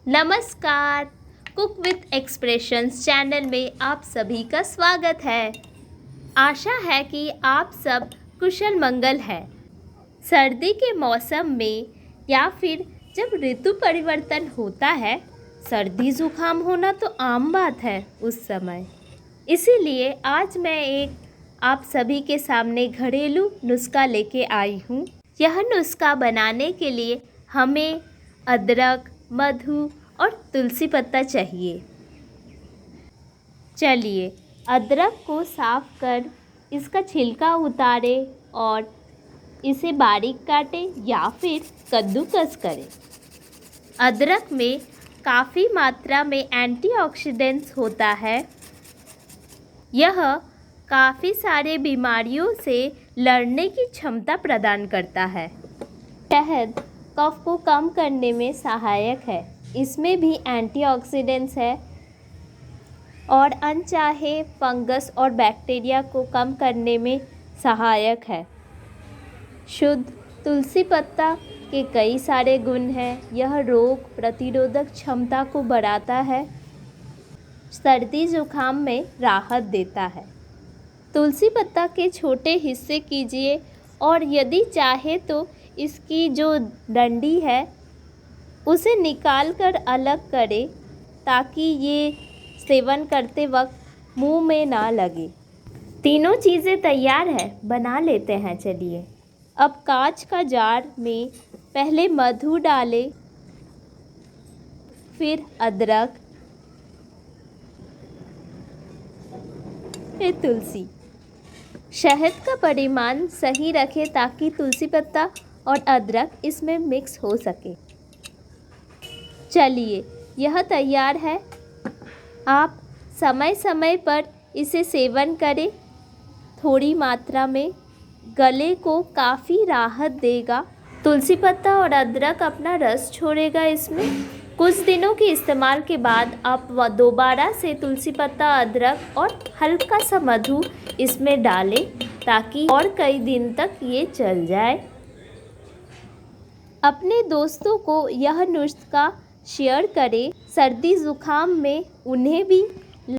नमस्कार। Cook with expressions channel में आप सभी का स्वागत है। आशा है कि आप सब कुशल मंगल है। सर्दी के मौसम में या फिर जब ऋतु परिवर्तन होता है, सर्दी जुकाम होना तो आम बात है उस समय। इसीलिए आज मैं एक आप सभी के सामने घरेलू नुस्खा लेके आई हूँ। यह नुस्खा बनाने के लिए हमें अदरक, मधु और तुलसी पत्ता चाहिए। चलिए अदरक को साफ कर इसका छिलका उतारें और इसे बारीक काटें या फिर कद्दूकस करें। अदरक में काफ़ी मात्रा में एंटीऑक्सीडेंट्स होता है। यह काफ़ी सारे बीमारियों से लड़ने की क्षमता प्रदान करता है। शहद कफ को कम करने में सहायक है। इसमें भी एंटीऑक्सीडेंट्स है और अनचाहे फंगस और बैक्टीरिया को कम करने में सहायक है। शुद्ध तुलसी पत्ता के कई सारे गुण हैं। यह रोग प्रतिरोधक क्षमता को बढ़ाता है, सर्दी जुकाम में राहत देता है। तुलसी पत्ता के छोटे हिस्से कीजिए और यदि चाहे तो इसकी जो डंडी है उसे निकाल कर अलग करें ताकि ये सेवन करते वक्त मुंह में ना लगे। तीनों चीज़ें तैयार है, बना लेते हैं। चलिए अब कांच का जार में पहले मधु डालें, फिर अदरक, फिर तुलसी। शहद का परिमाण सही रखें ताकि तुलसी पत्ता और अदरक इसमें मिक्स हो सके। चलिए यह तैयार है। आप समय समय पर इसे सेवन करें। थोड़ी मात्रा में गले को काफ़ी राहत देगा। तुलसी पत्ता और अदरक अपना रस छोड़ेगा। इसमें कुछ दिनों के इस्तेमाल के बाद आप दोबारा से तुलसी पत्ता, अदरक और हल्का सा मधु इसमें डालें ताकि और कई दिन तक ये चल जाए। अपने दोस्तों को यह नुस्खा शेयर करें। सर्दी जुकाम में उन्हें भी